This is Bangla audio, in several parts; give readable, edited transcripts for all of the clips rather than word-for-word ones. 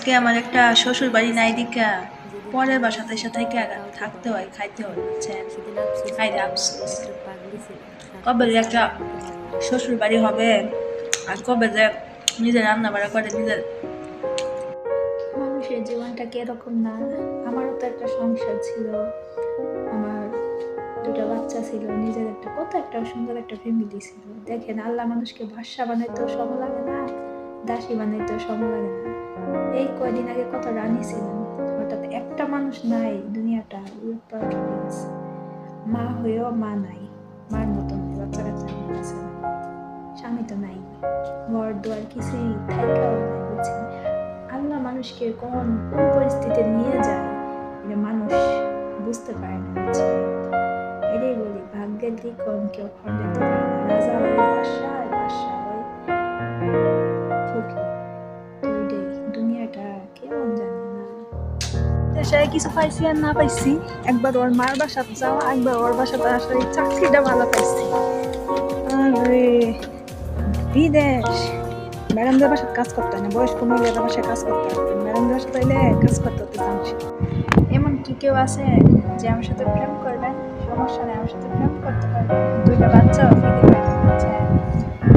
আজকে আমার একটা শ্বশুর বাড়ি নাই দিকা পরের বাসাতে সাথে থাকতে হয়, খাইতে হয়, বুঝছেন? খাইতে আফসোস। কবে যে একটা শ্বশুর বাড়ি হবে আর কবে যে নিজে রান্না বাড়া করে নিজের। মানুষের জীবনটা কি এরকম না? আমারও তো একটা সংসার ছিল, আমার দুটো বাচ্চা ছিল, নিজের একটা কত একটা সুন্দর একটা ফ্যামিলি ছিল। দেখেন, আল্লাহ মানুষকে বাদশা বানাইতেও সময় লাগে না, দাসী বানাইতেও সময় লাগে না। এই কয়দিন আগে কত রানী ছিলেন, হঠাৎ একটা মানুষ নাই, দুনিয়াটা উলটপালট হয়ে গেছে। মা হয়েও মা নাই, মার মতন বাচ্চা কাচ্চা আছে না, স্বামী তো নাই, ঘর দুয়ার কিছুই থাইকাও নাই, বুঝছেন? আল্লাহ মানুষকে কোন পরিস্থিতিতে নিয়ে যায় এটা মানুষ বুঝতে পারে না, বুঝছেন? এটাই বলি, ভাগ্যের লিখন কেউ খণ্ডাতে পারে না। রাজা হয় বাদশা, আর বাদশা হয় ফকির। তো এটাই দুনিয়াটা, কেমন জানি না। দেশে কিছু পাইছি আর না পাইছি, একবার ওর মার বাসাতে যাওয়া, একবার ওর বাসাতে আসলে এই চাকরিটা ভালো পাইছি। আরে বিদেশ ম্যাডামদের বাসায় কাজ করতে হয় না, বয়স্ক মহিলাদের বাসায় কাজ করতে হয়, ম্যাডামদের বাসায় তাইলে কাজ করতে হতে জানছি। এমন কি কেউ আছে যে আমার সাথে প্রেম করবেন? সমস্যা নেই, আমার সাথে প্রেম করতে পারবেন, দুইটা বাচ্চাও ফিরে পাবেন, বুঝছেন?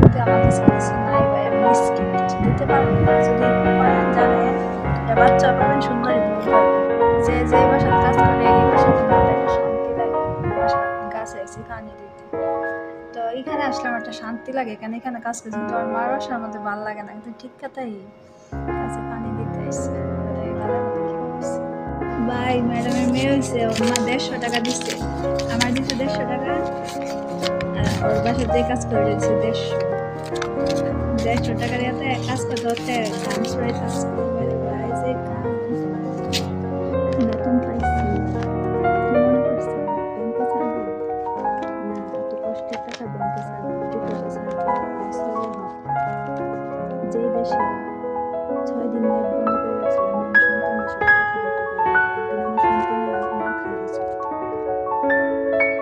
কিন্তু আমার কাছে কিছু নাই বা রিস্কি কিছু দিতে পারবেন না। যদি করেন জানেন, দুইটা বাচ্চাও পাবেন, সুন্দরী বউ পাবেন। যে যে বাসার কাজ করে এই বাসাতে মাথায় একটা শান্তি লাগে। বাসার গাছে এসে পানি দিতে, তো এখানে আসলে আমার একটা শান্তি লাগে, কেন এখানে কাজ করছি। কিন্তু আমার মার বাসার মধ্যে ভালো লাগে না, কিন্তু ঠিক কথাই গাছে পানি দিতে এসছে। ভাই, ম্যাডামের মেয়ে হয়েছে, ওর মা 150 টাকা দিচ্ছে, আমার দিচ্ছে 150 টাকা, আর ওর বাসার যে কাজ করে দিচ্ছে 150 টাকা দিয়ে কাজ করতে হচ্ছে। কাজ করে কাজ করবে ভাই, যে বেতন পাইছি, কি মনে করছে ব্যাংকে ছাড়বে? না, এত কষ্টের টাকা ব্যাংকে ছাড়বে, বিদেশে ছাড়বে। যেই দেশে 6 দিন নেট বন্ধ করে রাখছিলাম, আমি আমার সন্তানদের সাথে কথা বলতে পারি না। একদিন আমার সন্তানেরা না খাওয়া গেছে।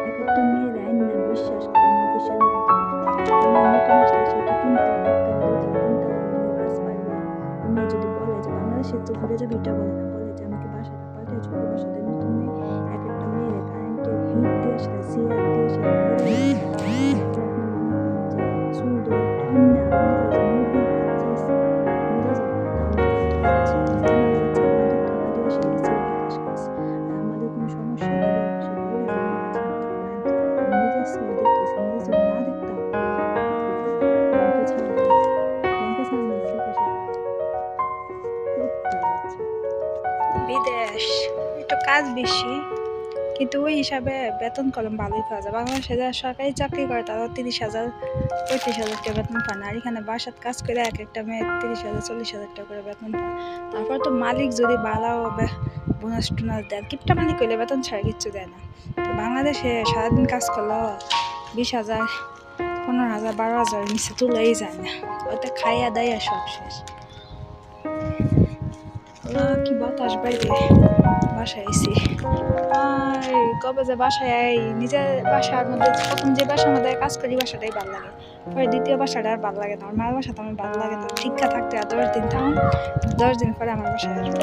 এক একটা মেয়ের আইন না বিশ্বাস করে না, অফিসের মধ্যে আমার নতুন আসলে সেটা একতলা দুইতলা তিনতলা বিল্ডিং কাজ পারবে। মেয়ে যদি বলে যে বাংলাদেশের তো ঘুরে যাবে, এটা বলে না, বলে যে আমাকে বাসাটা পাঠিয়ে ছোট বাসাতে নতুন মেয়ে, এক একটা মেয়ের কারেন্টে হিট দিয়ে সেটা সিয়ার দিয়ে সে আপনি মনে করেন যে চুল ধরে টান না, মনে করেন যে মুরগির বাচ্চা আছে, মরে যাবে, তাও আমাদের টাকা দিয়ে সে এসে বাতাস খাচ্ছে। আর আমাদের কোনো সমস্যা হলে সে বলে যে আমাকে ছাড়তে হবে। আমি নিজের ছেলে দেখেছি, নিজের ছেলে না দেখতাম ব্যাংকে ছাড়বে, ব্যাংকে ছাড়বে না, বিকাশে বিদেশ একটু কাজ বেশি, কিন্তু ওই হিসাবে বেতন কলম ভালোই পাওয়া যায়। বাংলাদেশে যারা সরকারি চাকরি করে তারা 30,000 35,000 টাকা বেতন পায় না, আর এখানে বাসাত কাজ করে এক একটা মেয়ে 30,000 40,000 টাকা করে বেতন পায়। তারপর তো মালিক যদি ভালো বোনাস টোনাস দেয়, কিপটা মালিক হইলে বেতন ছাড়া কিচ্ছু দেয় না। তো বাংলাদেশে সারাদিন কাজ করলো 20,000 15,000 12,000 নিচে তুলেই যায় না, ওতে খাইয়া দাইয়া সব শেষ। কি বাতাস বাইরে, বাসায় এসি আর কবে যে বাসায় নিজের বাসার মধ্যে, প্রথম যে বাসার মধ্যে কাজ করি বাসাটাই ভালো লাগে, পরে দ্বিতীয় বাসাটা আর ভালো লাগে না। আমার মার বাসাটা আমার ভালো লাগে না, ঠিকঠাক থাকতে আর 10 দিন থাকুন, 10 দিন পরে আমার বাসায় আসবো।